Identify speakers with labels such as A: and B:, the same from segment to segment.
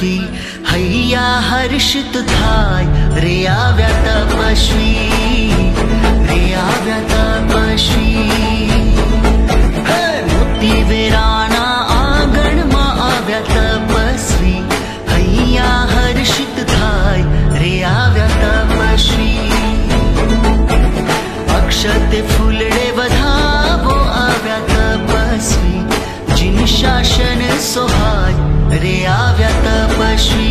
A: तपस्वी हैया हर्षित थाय रे आव्या तपस्वी रे आव्या तपस्वी मोती वेराना आंगण मा आव्या तपस्वी हैया हर्षित थाय रे आव्या तपस्वी अक्षते फूलड़े वधावो आव्या तपस्वी जिन शासन सोहाय रे आव्या तपस्वी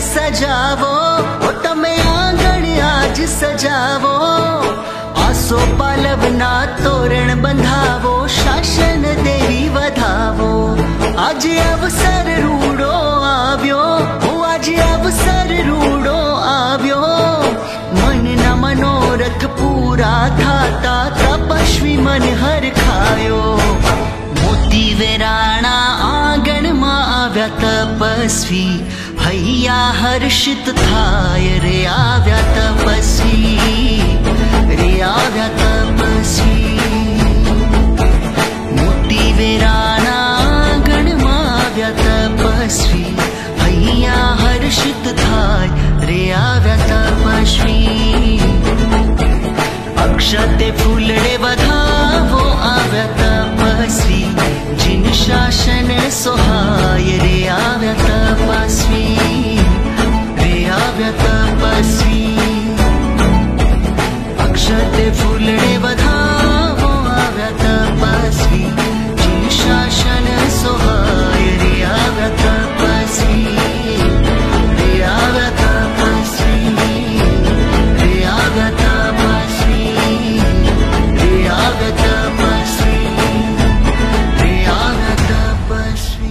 A: सजावो ओ तमे आंगण आज सजावो आसो पालवना तोरण बंधावो शासन देवी वधावो आज अवसर रूड़ो आव्यो ओ आज अवसर रूड़ो आव्यो मन न मनोरथ पूरा थाता तपस्वी मन हर खायो मोती वेराणा आंगण मा आव्या तपस्वी हैया हर्षित थाय रे आव्या तपस्वी रे आव्या तपस्वी मोती वेराना आंगण मा आव्या तपस्वी हैया हर्षित थाय रे आव्या तपस्वी अक्षते फूलड़े वधावो आव्या तपस्वी जिन शासन सोहाय रे आव्या तपस्वी रे आव्या तपस्वी अक्षते फूलड़े वधावो आव्या तपस्वी जिन शासन सोहाय रे आव्या तपस्वी रे आव्या तपस्वी रे आव्या तपस्वी रे आव्या तपस्वी रे आव्या तपस्वी।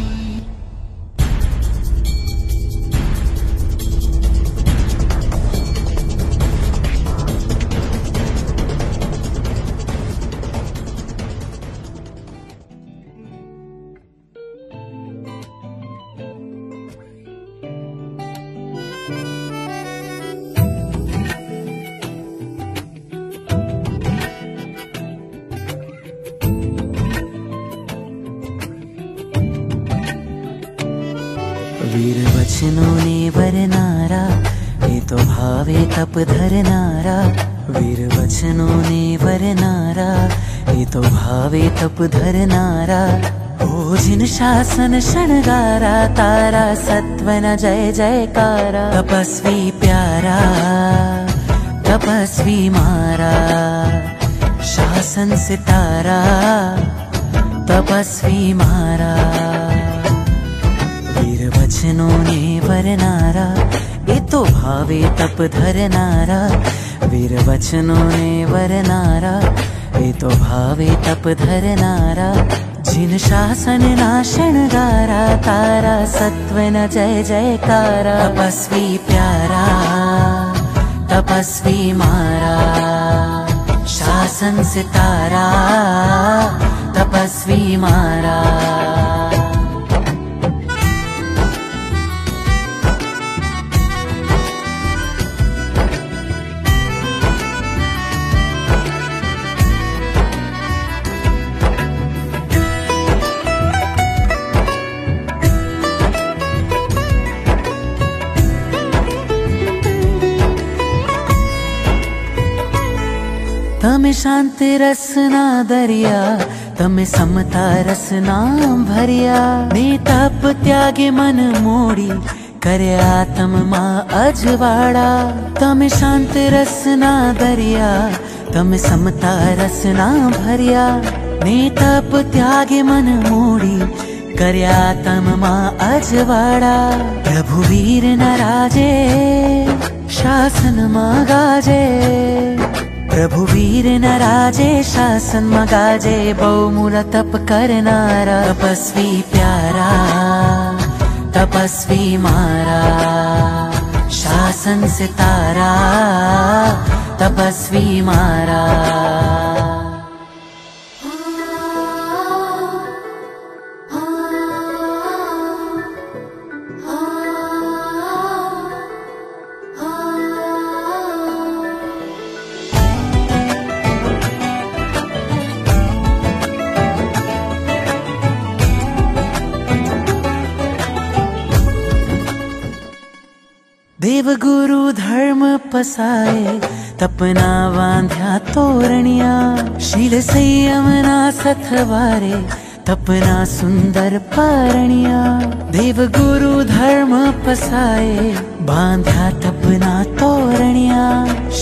B: वीर वचनों ने वरनारा ये तो भावे तप धरनारा वीर वचनों ने वरनारा ये तो भावे तप धरनारा ओ जिन शासन शणगारा तारा सत्वन जय जयकारा तपस्वी प्यारा तपस्वी मारा शासन सितारा तपस्वी मारा वीर वचनों ने वरनारा ये तो भावे तप धरनारा वीर वचनों ने वरनारा ये तो भावे तप धरनारा जिन शासन ना शणगारा तारा सत्वन जय जयकारा तपस्वी प्यारा तपस्वी मारा शासन सितारा तपस्वी मारा। तमे शांति रसना दरिया तमे समता रसना भरिया ने तप त्यागे मन मोड़ी करे आत्म माँ अजवाड़ा तमे शांति रसना दरिया तमे समता रसना भरिया ने तप त्यागे मन मोड़ी कर्या तममा अजवाड़ा रघुवीर न राजे शासन गाजे रघुवीर न राजे शासन गाजे बहुमूल तप करनारा तपस्वी प्यारा तपस्वी मारा शासन सितारा तपस्वी मारा। देव गुरु धर्म पसाए तपना बांध्या तोरणिया शील संयम ना सथवारे तपना सुंदर पारणिया। देव गुरु धर्म पसाए बांध्या तपना तोरणिया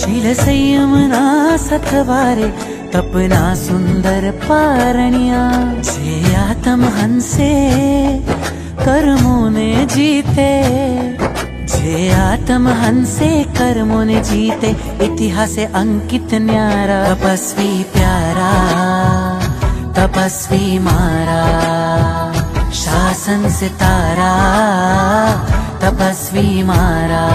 B: शील संयम ना सथवारे तपना सुंदर पारणिया। जे आत्म हंसे कर्मों ने जीते जे आत्म हंसे कर्मों ने जीते इतिहास अंकित न्यारा तपस्वी प्यारा तपस्वी मारा शासन सितारा तपस्वी मारा।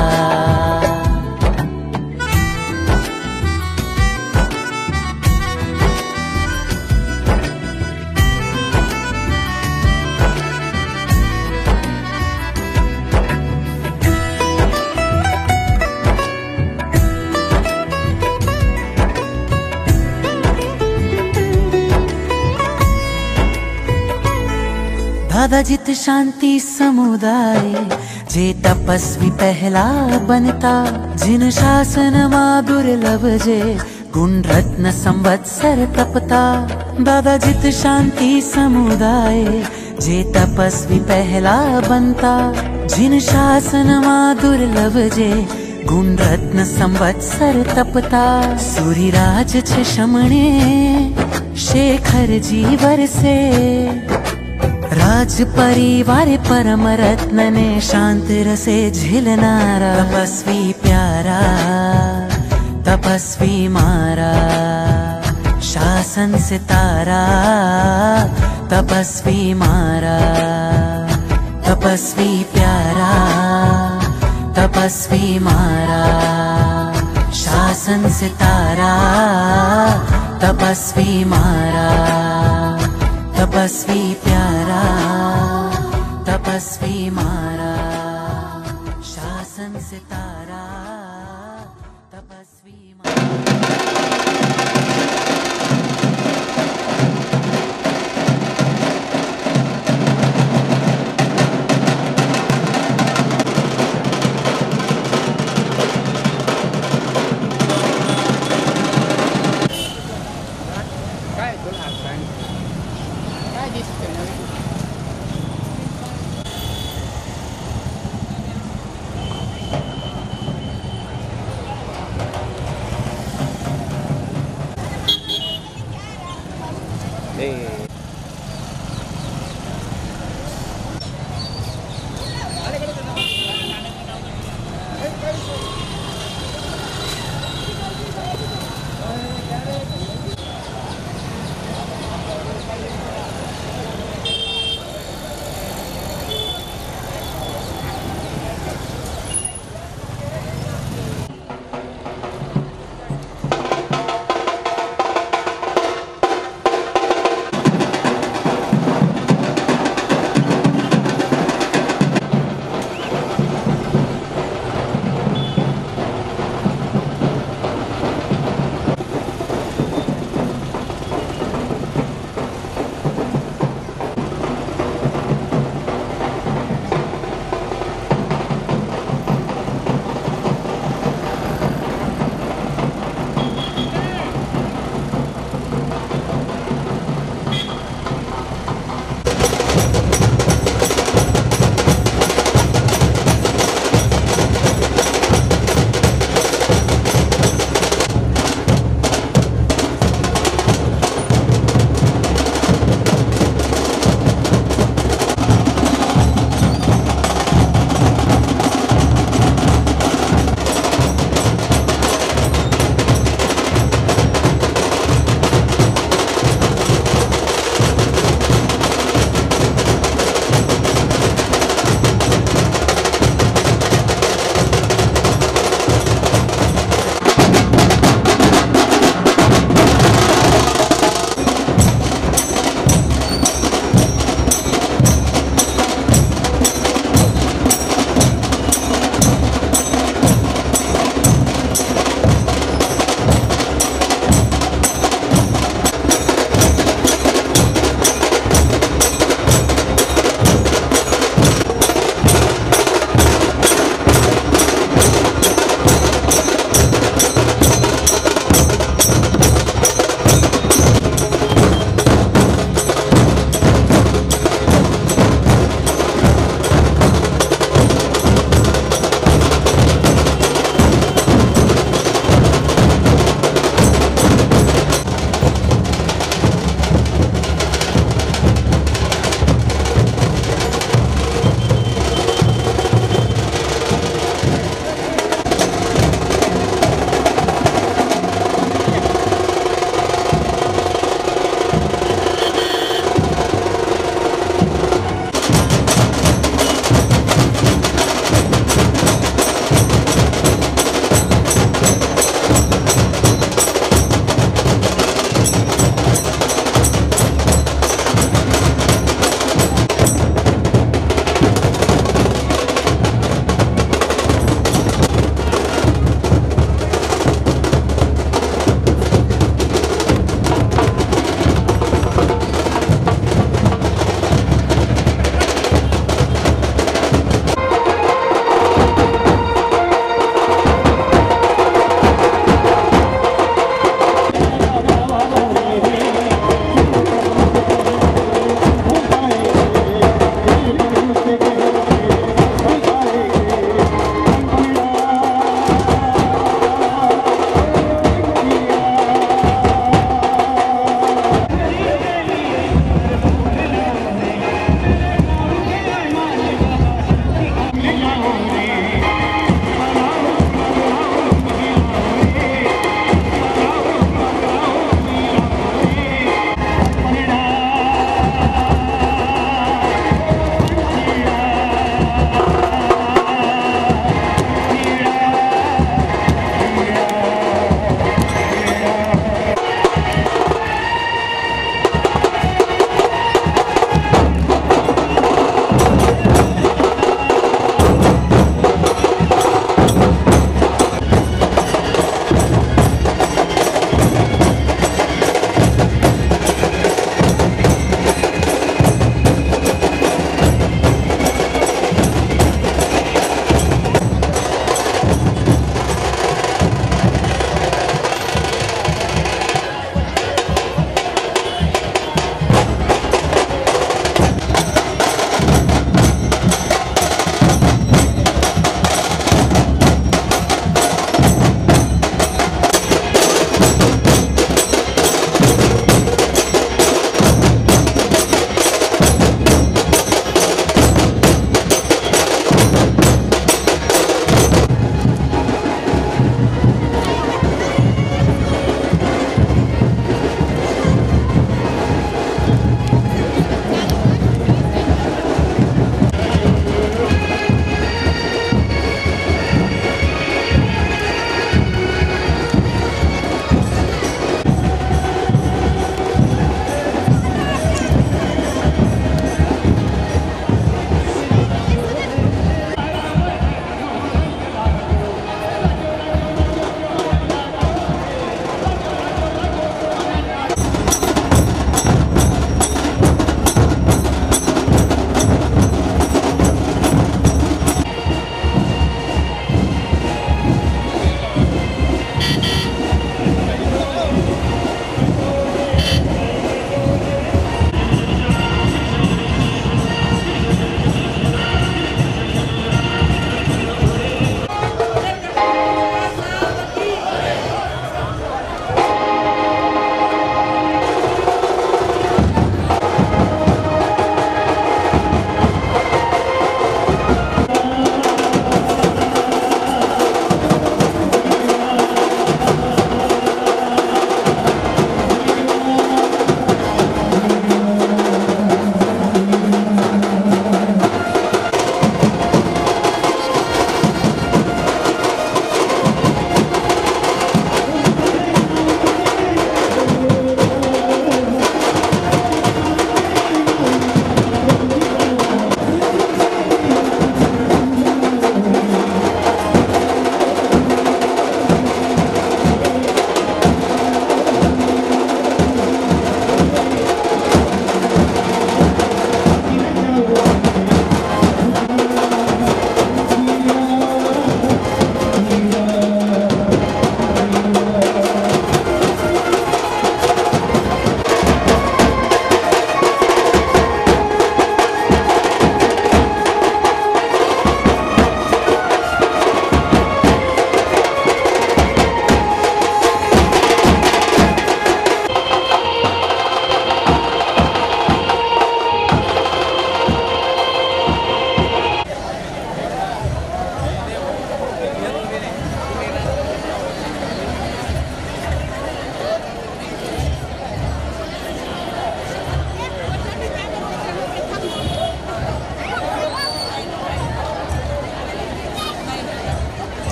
B: दादा जित शांति समुदाय जे तपस्वी पहला बनता जिन शासन मां दुर्लभ जे गुण रत्न संवत्सर तपता। दादा जित शांति समुदाय जे तपस्वी पहला बनता जिन शासन मां दुर्लभ जे गुण रत्न संवत्सर तपता। सूर्यराज छे शमणे शेखर जीवर से राज परिवार परम रत्न ने शांत रसे झिलनारा तपस्वी प्यारा तपस्वी मारा शासन सितारा तपस्वी मारा। तपस्वी प्यारा तपस्वी मारा शासन सितारा तपस्वी मारा। तपस्वी प्यारा तपस्वी मारा शासन सितारा तपस्वी मारा।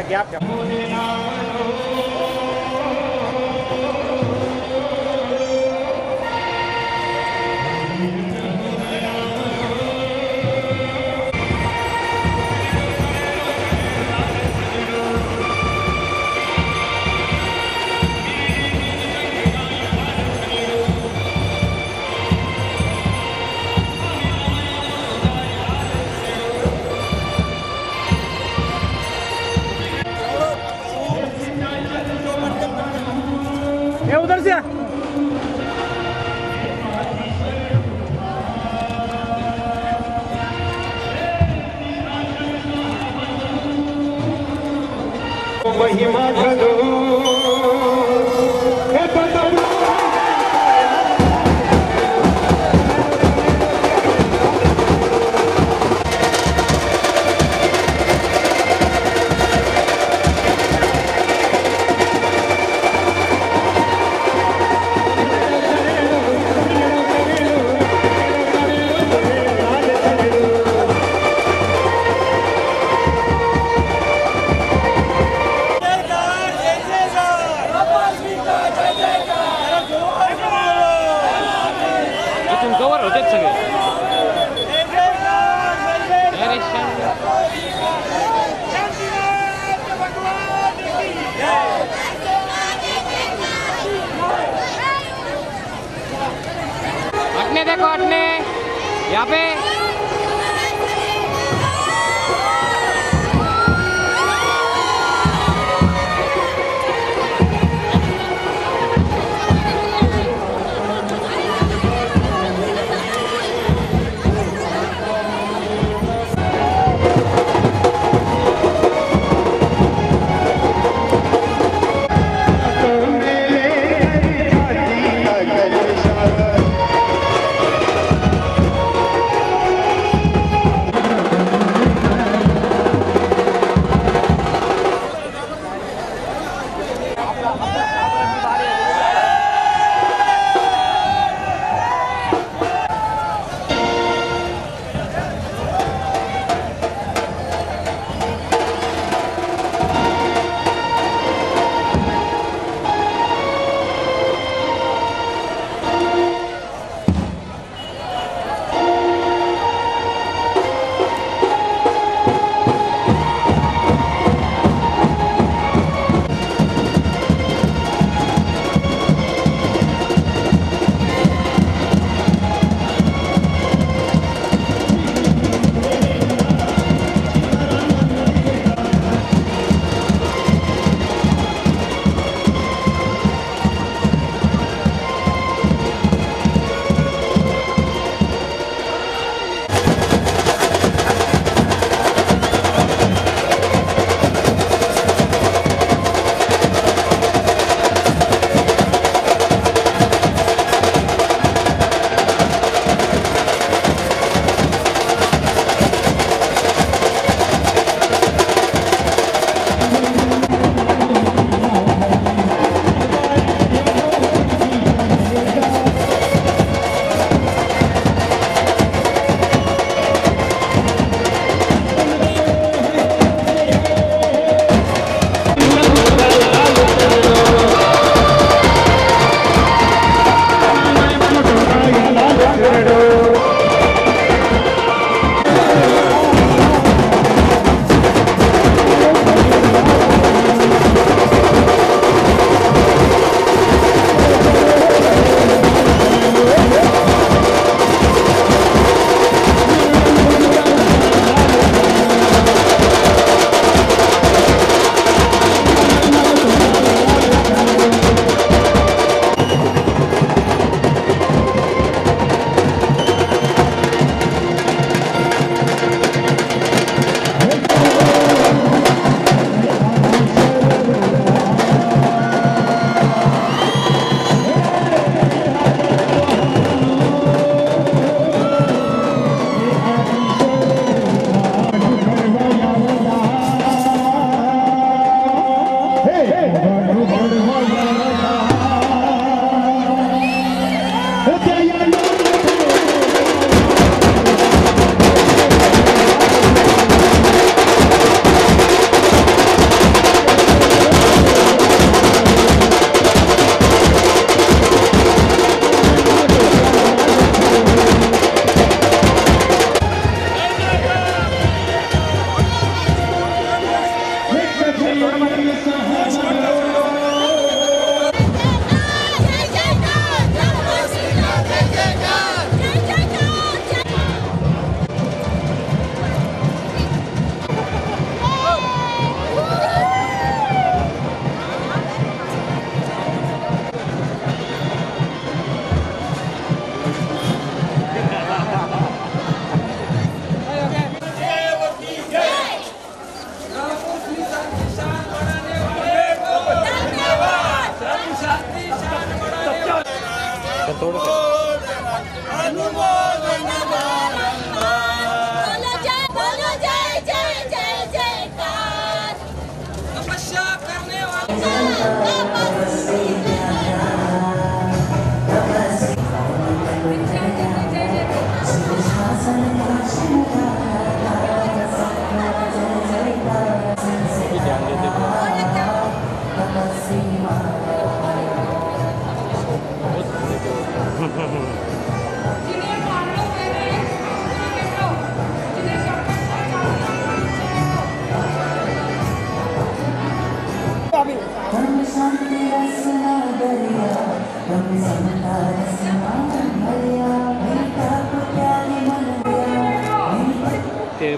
C: gap क्या उधर से महिमा करो कवर होते सगळे हटने देखो हटने यहाँ पे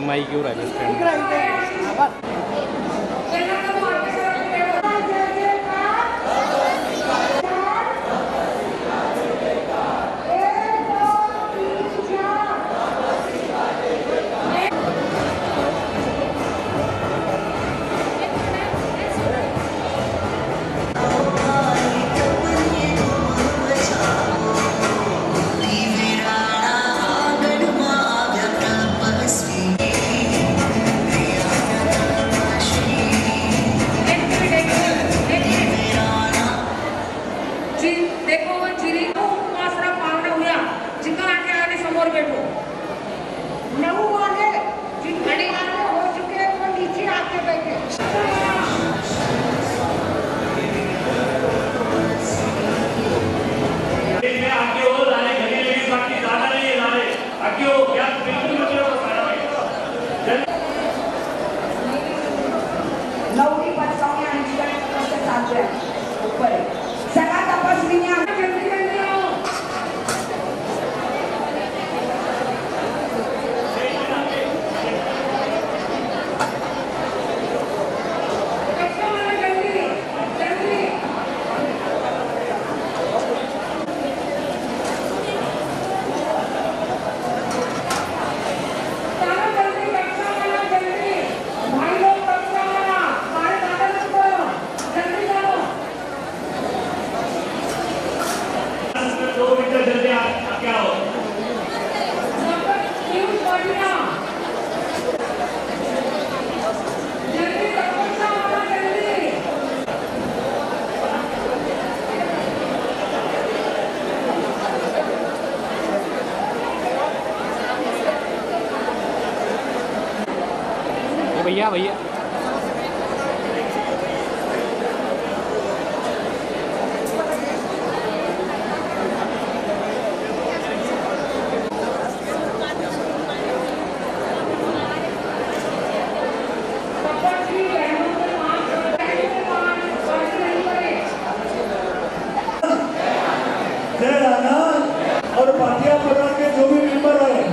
C: माई क्यों राहिलं भैया भैया
D: और भाटिया परिवार के जो भी मेंबर है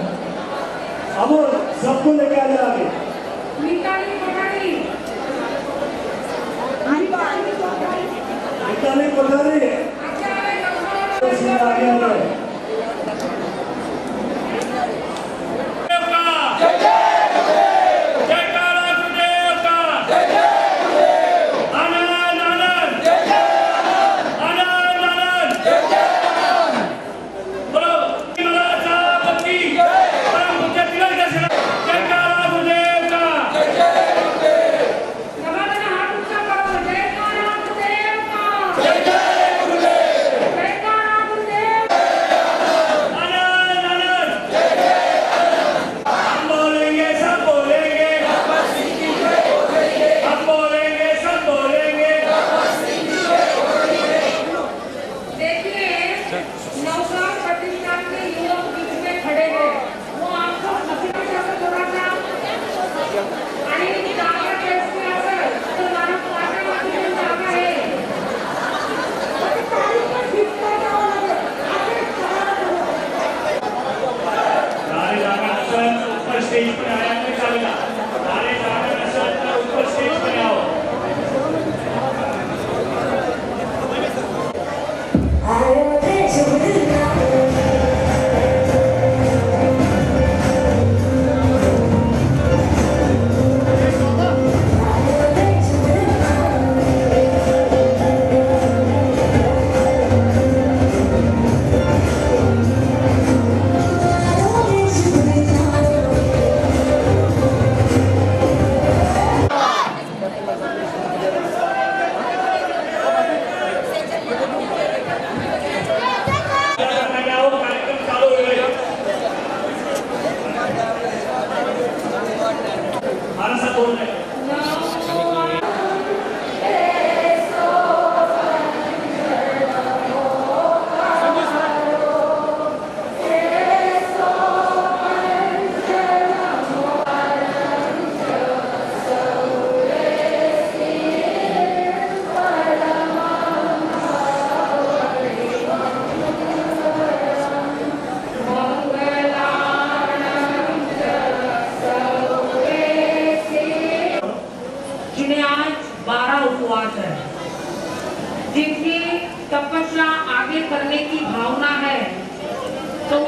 D: अब सबको लेके आ जाएंगे। निकाली पधारी आगे आ जाए। स्टेज पर आया नहीं चलेगा। नारे जाकर असल ऊपर स्टेज पर आओ।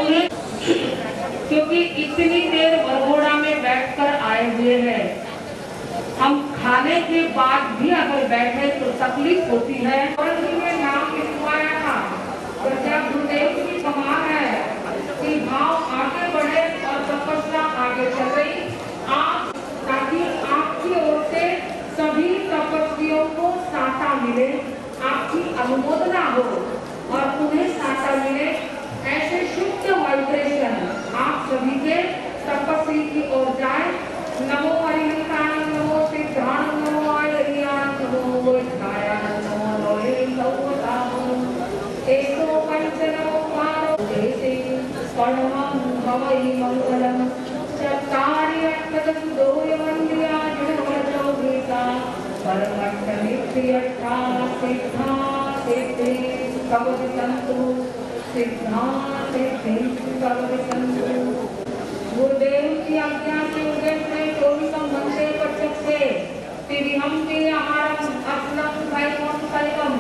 E: उन्हें, क्योंकि इतनी देर वरघोड़ा में बैठकर आए हुए हैं, हम खाने के बाद भी अगर बैठे तो तकलीफ होती है। और में नाम लिखवाया था, प्रजा गुरुदेव की कमाल है कि भाव आगे बढ़े और तपस्या आगे चल रही, आप ताकि आपकी ओर से सभी तपस्वियों को साटा मिले, आपकी अनुमोदना हो और उन्हें साटा मिले। ऐसे शुद्ध वाइब्रेशन आप सभी के तपस्वी की ओर जाए। नमो हरिहंताय, नमो सिद्धाय, नमो आर्याय, नमो वैष्णवाय, नमो लोहे सौदाय, एको पंच नमो पार्वती परमं भवै मंगलम् चत्वारि अष्टदशोय वन्द्या जगवतो गीता परमट्टनित्यर्था सिद्धा सिद्धि भवति सन्तु सिद्धा सिद्धि भवति सन्तु। गुरुदेव की आज्ञा के उदय से 24 घंटे पश्चात से तिरिहम के आहारम अस्नम भैरवम कल्पम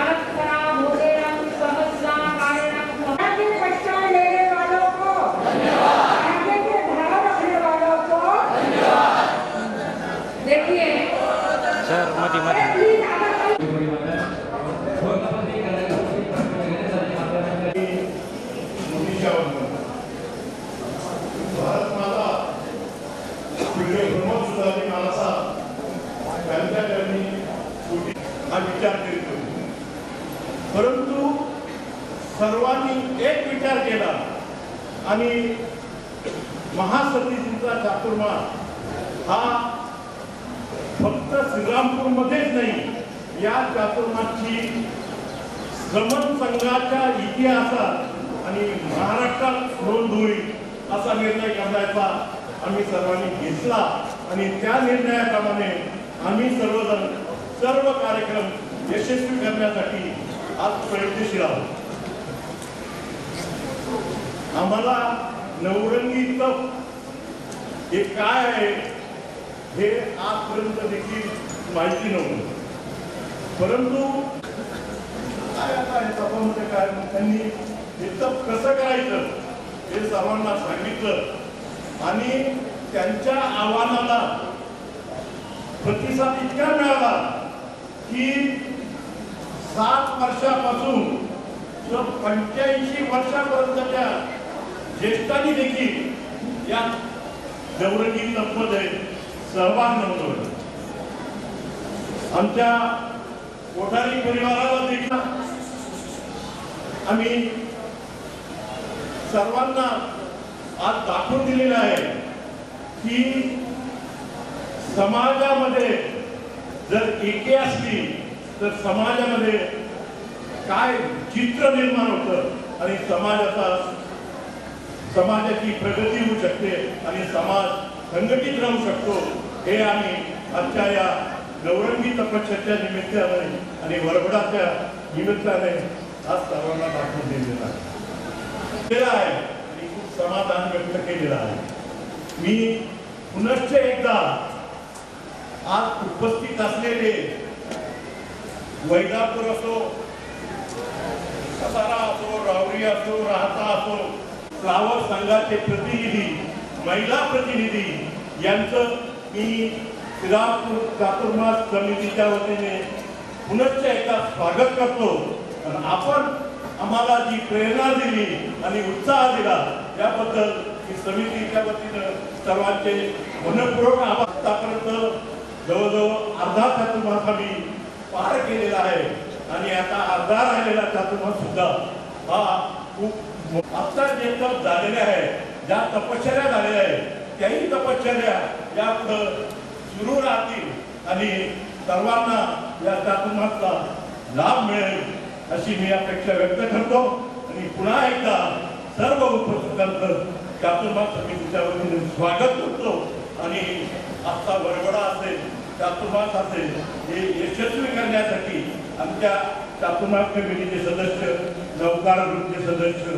E: अरक खराब हो गए रंग सहस्रा कारणम आगे पश्चात लेने वालों को धन्यवाद, आगे के भाव रखने वालों को धन्यवाद। देखिए
C: सर मती
D: भारत माता तिकडे ब्रह्मसुधारी माणसा त्यांच्या चरणी हा विचार करीत होते, परंतु सर्वांनी एक विचार केला आणि महासतीजींचा चातुर्मास हा फक्त श्रीरामपूरमध्येच नाही, या चातुर्मासची श्रमण संघाच्या इतिहासात आणि महाराष्ट्रात नोंद होईल असा निर्णय करण्याचा आम्ही सर्वांनी घेतला आणि त्या निर्णयाप्रमाणे आम्ही सर्वजण सर्व कार्यक्रम यशस्वी करण्यासाठी आज प्रयत्नशील आहोत। आम्हाला नवरंगी तप हे काय आहे हे आजपर्यंत देखील माहिती नव्हतं, परंतु काय आता हे तपामध्ये काय त्यांनी हे तप कसं करायचं हे सर्वांना सांगितलं आणि त्यांच्या आव्हानाला प्रतिसाद इतका मिळाला की 7 वर्षापासून 85 वर्षापर्यंतच्या ज्येष्ठांनी देखील या नवरंगी तपमध्ये सहभाग नोंदवला। आमच्या कोठारी परिवाराला देखील आम्ही सर्वांना आज दाखवून दिलेलं आहे की समाजामध्ये जर एके असली तर समाजामध्ये काय चित्र निर्माण होतं आणि समाजाची प्रगती होऊ शकते आणि समाज संघटित राहू शकतो, हे आम्ही आजच्या या नवरंगी तपश्चर्येच्या निमित्ताने आणि वरघोडाच्या निमित्ताने आज सर्वांना दाखवून दिलेला आहे आणि खूप समाधान व्यक्त केलेलं आहे। मी पुनश्च एकदा आज उपस्थित असलेले वैदापूर असो, कसारा असो, रावरी असो, राहता असो, श्रावक संघाचे प्रतिनिधी, महिला प्रतिनिधी यांचं मी श्रीरामपूर चातुर्मास समितीच्या वतीने पुनश्च एकदा स्वागत करतो। आपण आम्हाला जी प्रेरणा दिली आणि उत्साह दिला याबद्दल ही समितीच्या वतीनं सर्वांचे मनपूर्वक आभार। आतापर्यंत जवळजवळ अर्धा चातुर्मास आम्ही पार केलेला आहे आणि आता अर्धा राहिलेला चातुर्मास सुद्धा हा खूप आता जे तप झालेले आहे, ज्या तपश्चर्या झालेल्या आहेत त्याही तपश्चर्या यापुढे सुरू राहतील आणि सर्वांना या चातुर्मासचा लाभ मिळेल अशी मी अपेक्षा व्यक्त करतो आणि पुन्हा एकदा सर्व उपस्थितांचं चातुर्मास समितीच्या वतीने स्वागत करतो आणि आजचा वरघोडा असेल, चातुर्मास असेल, हे यशस्वी करण्यासाठी आमच्या चातुर्मास कमिटीचे सदस्य, नौकार ग्रुपचे सदस्य,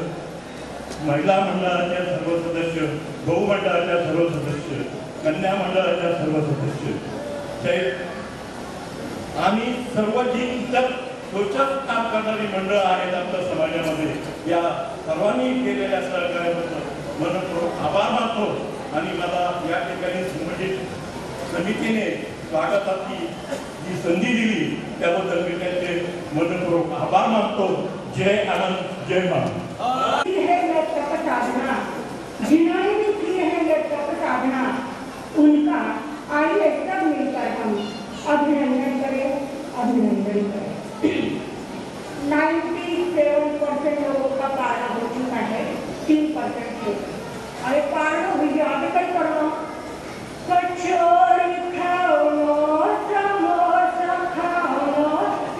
D: महिला मंडळाच्या सर्व सदस्य, गौ मंडळाच्या सर्व सदस्य, कन्या मंडळाच्या सर्व सदस्य आणि सर्व जी इतर सोशल काम करणारी मंडळ आहेत आमच्या समाजामध्ये, या सर्वांनी केलेल्या सहकार्याबद्दल मनपूर्वक आभार मानतो आणि मला या ठिकाणी संघटित समितीने स्वागताची जी संधी दिली त्याबद्दल मी त्यांचे मनपूर्वक आभार मानतो. जय आनंद, जय महाराज.
E: साधना जिन्होंने भी किए हैं ये तप साधना उनका आइए सब मिलकर हम अभिनंदन करें, अभिनंदन करें. 97% लोगों का पारा हो चुका है, 3% से. अरे पारा हुई आगे कल करो. कचौरी खाओ समोसा खाओ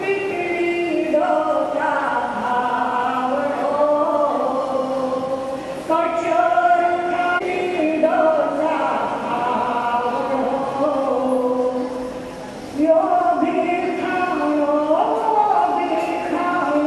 E: इडली डोसा खाओ कचौरी खाओ डोसा खाओ यो भी खाओ आँखों दिन खाओ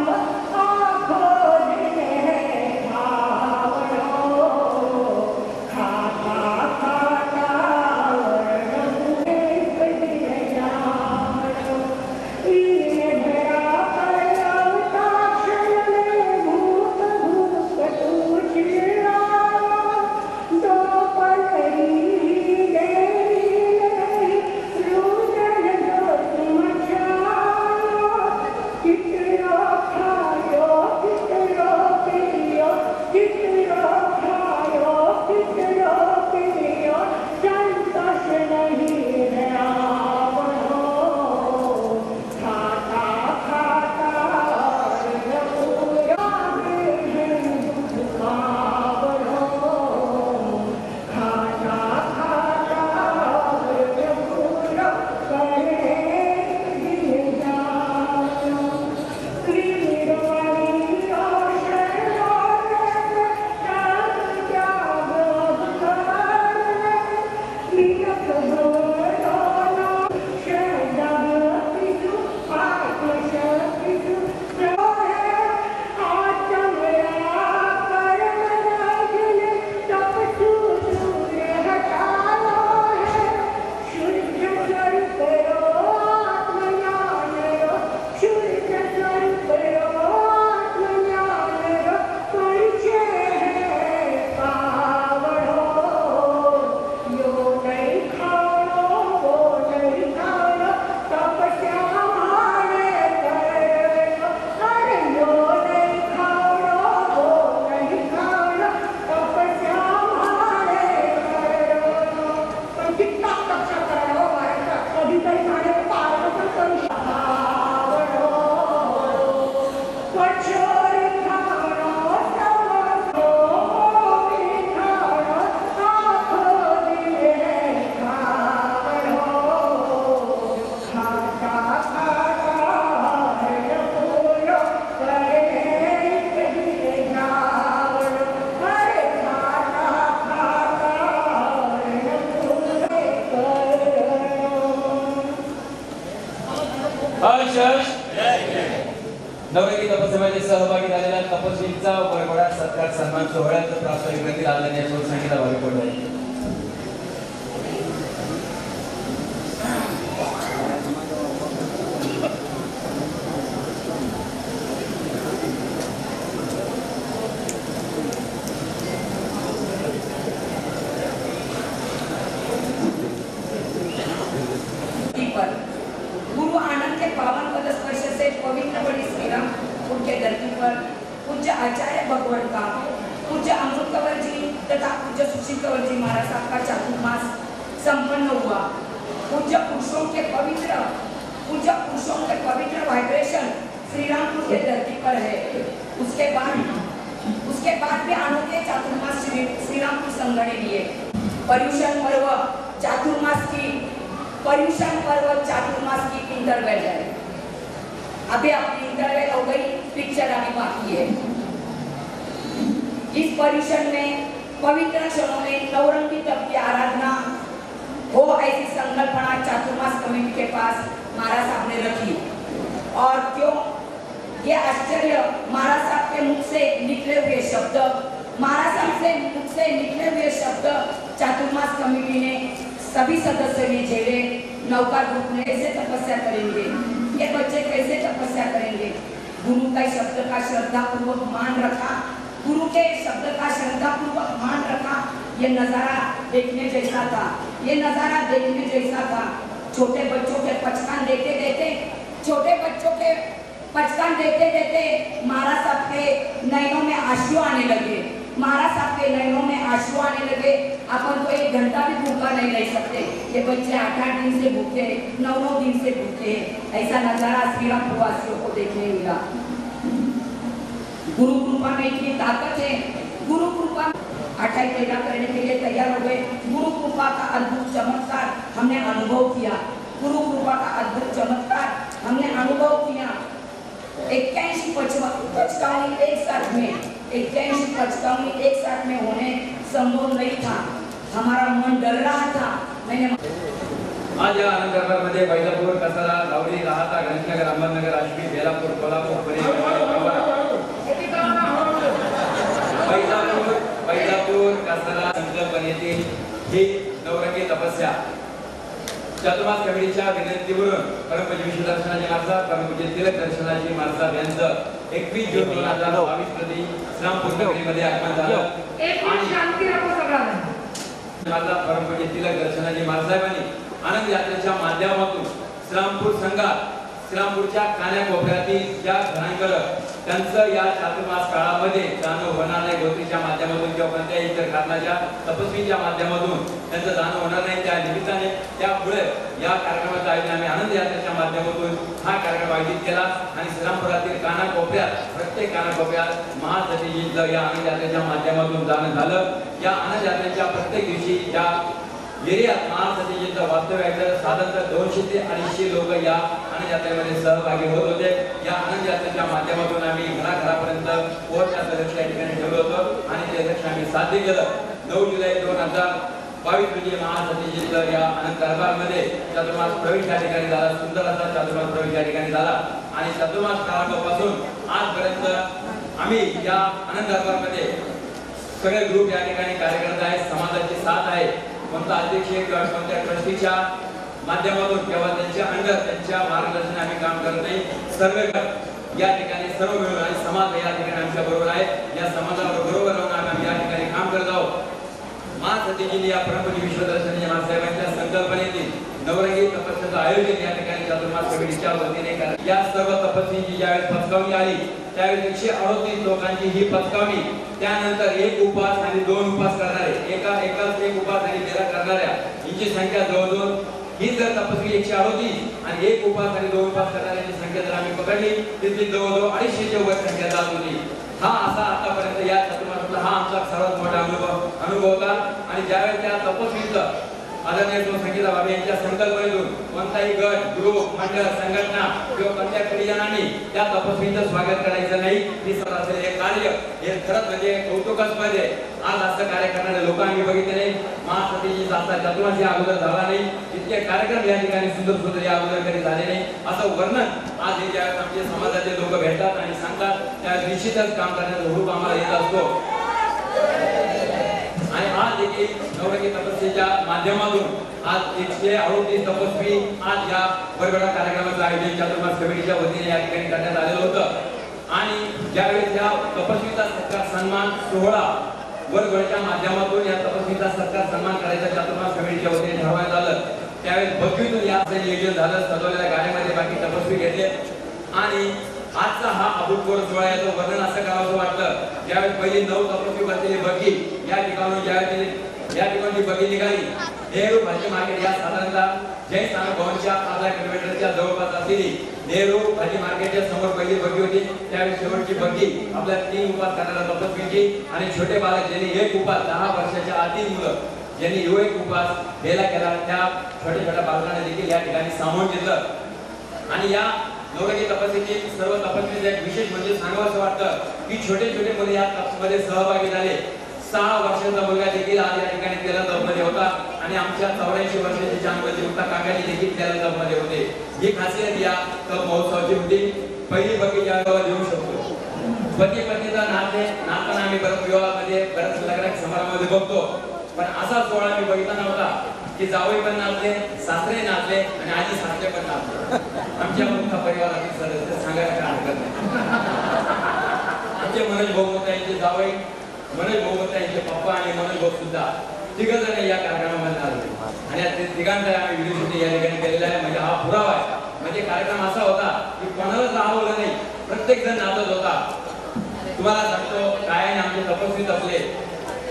F: नवरेगी तपस्यामध्ये सहभागी झालेल्या तपस्वींचा वरवडा सत्कार सन्मान सोहळ्यात प्रास्ताविक गती लागल्याने संख्येला भारी पडले.
G: गुरु आनंद के पावन पद स्पर्श से पवित्र बड़ी श्री राम उनके धरती पर पूज्य आचार्य भगवान का पूज्य अमृत कंवर जी तथा पूज्य सुशील कंवर जी महाराज साहब का चातुर्मास संपन्न हुआ. पूज्य पुरुषों के पवित्र वाइब्रेशन श्री रामपुर के धरती पर है. उसके बाद भी अनोखे चातुर्मास श्री रामपुर संघ ने लिए. पर्युषण पर्व चातुर्मास की इंटरवल है. अभी अपनी इंटरवल हो गई, पिक्चर अभी बाकी है. इस पर्युषण में पवित्र क्षणों में नवरंगी तप की आराधना हो ऐसी संकल्पना चातुर्मास कमेटी के पास महाराज साहब ने रखी. और क्यों ये आश्चर्य, महाराज साहब के मुख से निकले हुए शब्द चातुर्मास कमेटी ने सभी सदस्यों ने झेले. नौका ग्रुप ने कैसे तपस्या करेंगे, ये बच्चे कैसे तपस्या करेंगे. गुरु का शब्द का श्रद्धा पूर्वक मान रखा गुरु के शब्द का श्रद्धापूर्वक मान रखा। ये नजारा देखने जैसा था, ये नजारा देखने जैसा था। छोटे बच्चों के पचकान देते देते, छोटे बच्चों के पचकान देते देते महाराज साहब के नैनों में आंसू आने लगे। महाराज साहब के नैनों में आंसू आने लगे। अपन तो 1 घंटा भी भूखा नहीं रह सकते, ये बच्चे 8-8 दिन से भूखे, 9-9 दिन से भूखे। ऐसा नजारा श्रीरामपुर वासियों को देखने मिला। गुरु कृपा में इतनी ताकत है। गुरु कृपा 28 पैदा करने के लिए तैयार हो गए। गुरु कृपा का अद्भुत चमत्कार हमने अनुभव किया। गुरु कृपा का अद्भुत चमत्कार हमने अनुभव किया। 81 पचकावनी एक साथ में, 81 पचकावनी एक साथ में होने संभव नहीं था। हमारा मन डर रहा था। मैंने
F: आज या आनंद दरबार मध्ये वैजापूर, कसारा, रावडी, राहाता, गणेशनगर, अहमदनगर, आष्टी, बेलापूर, कोल्हापूर, वैजापूर, कसारा संकल्पनेतील ही नवरंगी तपस्या चातुर्मास कमिटीच्या विनंतीवरून परमपूज्य विश्वदर्शनाचे मार्सा, परमपूज्य तिलक दर्शनाची मार्सा यांचं 21 जून 2022 रोजी श्रीरामपूर नगरीमध्ये आगमन झालं।
E: एक मिनिट शांती राखो सगळ्यांना।
F: माझा परमपूज्य तिलक दर्शनाची मार्साहेबांनी आनंद यात्रेच्या माध्यमातून श्रीरामपूर संघात, श्रीरामपूरच्या कानाकोपऱ्यातील ज्या घरांकडे त्यांचं या चातुर्मास काळामध्ये जाणं होणार नाही, गोत्रीच्या माध्यमातून किंवा कोणत्याही इतर कारणाच्या तपस्वीच्या माध्यमातून त्यांचं जाणं होणार नाही, त्या निमित्ताने त्यामुळे या कार्यक्रमाचं आयोजन आम्ही आनंद यात्रेच्या माध्यमातून हा कार्यक्रम आयोजित केला। आणि श्रीरामपुरातील कानाकोपऱ्यात, प्रत्येक कानाकोपऱ्यात महासतीजींचं या आनंद यात्रेच्या माध्यमातून जाणं झालं। या आनंद यात्रेच्या प्रत्येक दिवशी या एरियात महासतीजींचं वास्तव्य आहे। साधारणतः 200 ते 250 लोक या आनंद यात्रेमध्ये सहभागी होत होते। या आनंद यात्रेच्या माध्यमातून आम्ही घराघरापर्यंत पोहोचण्याचं लक्ष या ठिकाणी ठेवलं होतं आणि ते लक्ष आम्ही साध्य केलं। 9 जुलै 2022 रोजी महासतीजींचं या आनंद दरबारमध्ये चातुर्मास प्रवेश या ठिकाणी झाला। सुंदर असा चातुर्मास प्रवेश या ठिकाणी झाला आणि चातुर्मास काळापासून आजपर्यंत आम्ही या आनंद दरबारमध्ये सगळे ग्रुप या ठिकाणी कार्यरत आहेत। समाजाची साथ आहे। कोणता अध्यक्ष किंवा कोणत्या ट्रस्टीच्या माध्यमातून किंवा त्यांच्या अंडर, त्यांच्या मार्गदर्शनाने आम्ही काम करत नाही। सर्व या ठिकाणी सर्व मिळून आणि समाज या ठिकाणी आमच्या बरोबर आहे। या समाजाबरोबर राहून आम्ही या ठिकाणी काम करत आहोत। महासतीजींनी या परमपूज्य विश्वदर्शनाच्या मासाहेबांच्या संकल्पनेतील नवरंगी तपस्येचं आयोजन या ठिकाणी चातुर्मास कमिटीच्या वतीने केलं। या सर्व तपस्वींची ज्यावेळेस पचकावणी आली त्यावेळेस 138 लोकांची ही पचकावणी, त्यानंतर 1 उपवास आणि 2 उपवास करणारे, एकाच 1 उपवास आणि 13 करणाऱ्या यांची संख्या जवळजवळ ही जर तपस्वी 138 आणि 1 उपवास आणि 2 उपवास करणाऱ्यांची संख्या जर आम्ही पकडली तिथली जवळजवळ 250च्या वर संख्या जात होती। हा असा आतापर्यंत या चातुर्मासातला हा आमचा सर्वात मोठा अनुभव होता। आणि ज्यावेळेस त्या तपस्वीचं आदरणीय संगीता बाबा यांच्या संकल्पनेतून कोणताही गट, ग्रुप, मंडळ, संघटना किंवा कोणत्या परिजनांनी त्या तपस्वीचं स्वागत करायचं नाही, हे असलेले हे कार्य हे खरंच म्हणजे कौतुकास्पद आहे। आज असं कार्य करणारे लोक आम्ही बघितले नाही। महासतीजीचा असा चातुर्मास या अगोदर झाला नाही, इतके कार्यक्रम या ठिकाणी सुंदर सुंदर या अगोदर कधी झाले नाही, असं वर्णन आज हे ज्यावेळेस आमचे समाजाचे लोक भेटतात आणि सांगतात त्यावेळेस निश्चितच काम करण्याचा हुरूप आम्हाला येत असतो। आणि आज देखील नवरंगी तपस्येच्या माध्यमातून आज 138 तपस्वी आज या वरगडा कार्यक्रमाचं आयोजन चातुर्मास कमिटीच्या वतीने या ठिकाणी करण्यात आलेलं होतं। आणि ज्यावेळेस या तपस्वीचा सत्कार सन्मान सोहळा वरगडच्या माध्यमातून या तपस्वीचा सत्कार सन्मान करायचा चातुर्मास कमिटीच्या वतीने ठरवण्यात आलं, त्यावेळेस भक्तीतून याचं नियोजन झालं। सजवलेल्या गाड्यामध्ये बाकी तपस्वी घेतले आणि आजचा हा अभूतपूर्व सोहळा याचं वर्णन असं करावं वाटतं। ज्यावेळेस पहिली 9 तपस्वी बसलेली बग्गी या ठिकाणी या ठिकाणी बग्गी निघाली, नेहरू भाजी मार्केट या साधारणतः जैन स्थानक भवनच्या अर्धा किलोमीटरच्या जवळपास असलेली नेहरू भाजी मार्केटच्या समोर पहिली बग्गी होती। त्यावेळेस शेवटची बग्गी आपल्या 3 उपवास करणाऱ्या तपस्वीची आणि छोटे बालक ज्यांनी 1 उपवास 10 वर्षाच्या आतील मुलं ज्यांनी 1 उपवास गेला केला त्या छोट्या छोट्या बालकांना देखील या ठिकाणी सामावून घेतलं। आणि या नवरंगी तपस्येची सर्व तपस्वीचे एक विशेष म्हणजे सांगावंसं वाटतं की छोटे छोटे मुले या तपस्येमध्ये सहभागी झाले। 6 वर्षाचा मुलगा देखील आज या ठिकाणी तेला तपमध्ये होता आणि आमच्या 84 वर्षाची जानवती मुक्ता काकांनी देखील तेला तपमध्ये होते। ही खासियत या तप महोत्सवाची होती। पहिली बग्गी या गावात येऊ शकतो, पती पत्नीचा नाताना आम्ही बऱ्याच विवाहामध्ये बऱ्याच लग्न समारंभामध्ये बघतो, पण असा सोहळा मी बघितला नव्हता की जावई पण नाचले, सासरे नाचले आणि आजी सासरे पण नाचले। आमच्या मोठा परिवारातील सदस्य सांगायला काय हरकत नाही। आमचे मनोज भाऊ मोता यांचे जावई, मनोज भाऊ मोता यांचे पप्पा आणि मनोज भाऊ सुद्धा तिघ जण या कार्यक्रमामध्ये आले आणि या तिघांचा आम्ही व्हिडिओ शूटिंग या ठिकाणी केलेला आहे. म्हणजे हा पुरावा आहे. म्हणजे कार्यक्रम असा होता की कोणालाच राहवलं नाही, प्रत्येक जण नाचत होता. तुम्हाला सांगतो काय आमचे तपस्वी तपले,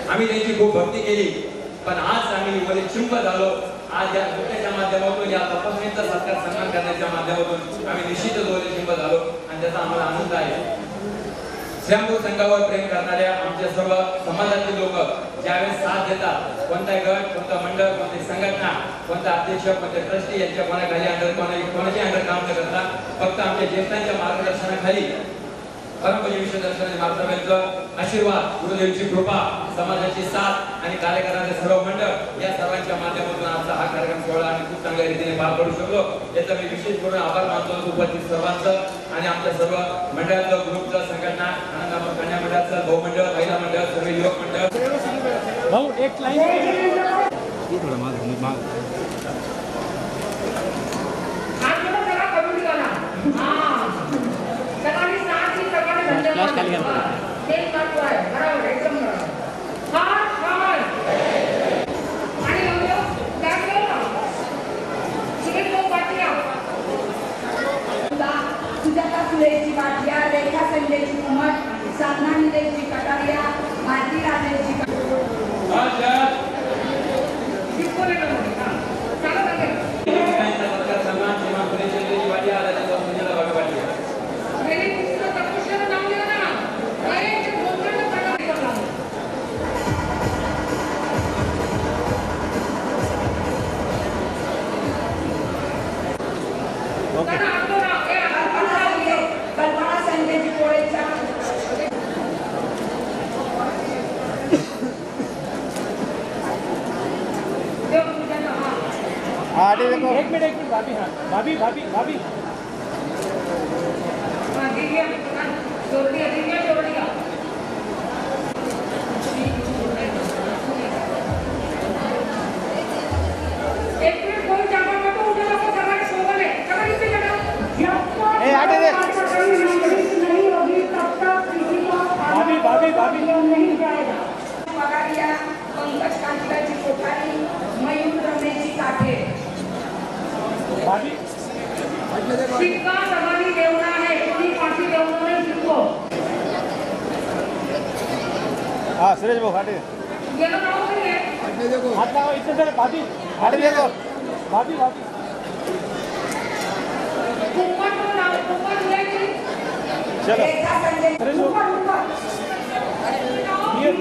F: आम्ही त्यांची खूप भक्ती केली, पण आज आम्ही वलिचिंब झालो. आज या नृत्याच्या माध्यमातून या तपस्वींचा सत्कार सन्मान करण्याच्या माध्यमातून आम्ही निश्चितच वलिचिंब झालो आणि त्याचा आम्हाला आनंद आहे. श्रीरामपूर संघावर प्रेम करणाऱ्या आमच्या सर्व समाजातील लोक ज्यावेळेस साथ देतात, कोणताही गट, कोणतं मंडळ, कोणती संघटना, कोणता अध्यक्ष, कोणते ट्रस्टी यांच्या कोणाखाली अंडर कोणाच्या अंडर काम न करता फक्त आमच्या ज्येष्ठांच्या मार्गदर्शनाखाली परमपूज्य विश्वदर्शनाचे मार्गदर्शनाचा आशीर्वाद, गुरुदेवची कृपा, समाजाची साथ आणि कार्य करणारे सर्व मंडळ या सर्वांच्या माध्यमातून आमचा हा कार्यक्रम सोहळा आम्ही खूप चांगल्या रीतीने पार पडू शकलो. याचा मी विशेष करून आभार मानतो उपस्थित सर्वांचं आणि आमच्या सर्व मंडळाचं, ग्रुपचं, संघटना, आनंदापूर कन्या मंडळाचं, भाऊ मंडळ, महिला मंडळ, सर्व युवक मंडळ.
C: भाऊ एक लाईन थोडं माग
G: सुजाता सुरेशची पाटिया, रेखा संजयची कुमट, साधना निलेशची कटारिया, मालती राजेची
C: देखो एक मिनट भाभी, हाँ भाभी भाभी भाभी आगे देख
G: नहीं होगी तब तक किसी को
C: भाभी भाभी भाभी
G: नहीं जाएगा. पगारिया, पंकज कांचीलाची कोठारी, मयूर रमेशची काठे.
C: भाभी
E: सिक्का समानी देवना है, कोणी पाठी देवना नहीं सिक्को.
C: हाँ सुरेश भाऊ हाटे
E: ये तो नाव नहीं है.
C: हाथ लगाओ इतने सारे भाभी हाटे देखो भाभी भाभी
E: कुम्मट को नाव कुम्मट लेगी.
C: चलो
G: रेखा संजय
C: सुरेश भाऊ
G: ये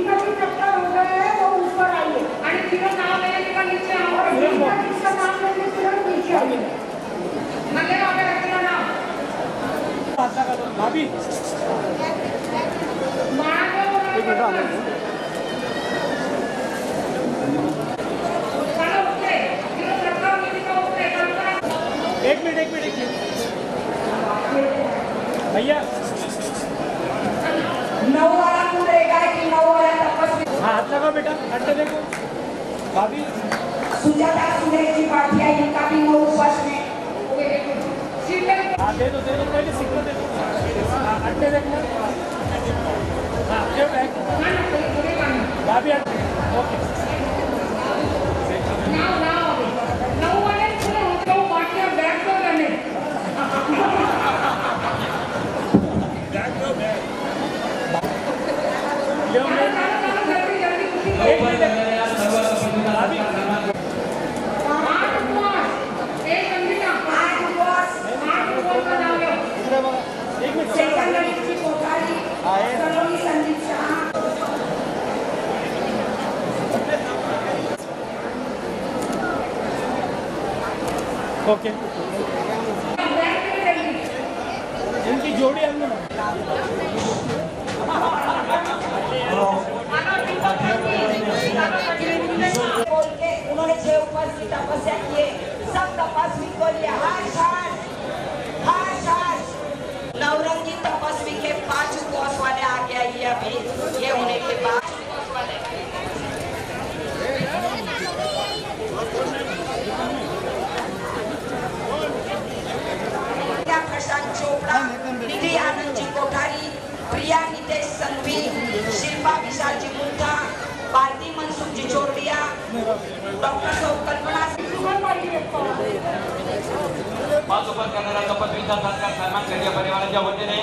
G: चक्कर हो गए हैं वो ऊपर आइए.
E: आणि तिथं नाव लेने का नीचे आओ.
C: सुरेश भाऊ
G: जिसका नाम लेने तुरंत नीचे आइए.
E: नल्ले वाले रखना नाम.
C: हाथ लगा दो भाभी
E: मारा को
C: एक मिनट आने
E: चलो उठे. तिथं सरकार नीति का उठे.
C: एक मिनट भैया
G: 9 वाला कौन रहेगा कि 9 वाला तपस्वी.
C: हाँ हाथ लगाओ बेटा हटते देखो भाभी
G: सुजाता सुरेश की पाटिया, इनका भी 9 वर्ष में.
C: हाँ दे दो पहले सिक्का दे दो. हाँ हटते देखना. हाँ क्यों बैग भाभी ओके
E: नाव वाले पुढे होतो पाटिया बॅग तो करणे.
C: एक मिनट भाभी एक मिनट
G: सेकंडरीची कोठारी, सलोनी संदीप शहा.
C: ओके इनकी जोड़ी अंदर
G: बोल के उन्होंने 6 उपस्थित तपस्या किए. सब तपस्वी को लिए हाश हाश हाश. नवरंगी तपस्वी के 5 उपवास वाले आगे आइए. अभी ये होने के बाद प्रशांत चोपड़ा, निधि आनंद जी कोठारी, प्रिया नितेश डॉक्टर सौ कल्पना
F: पाच उपचार करणाऱ्या पदवीचा सत्कार सन्मान कन्या परिवाराच्या वतीने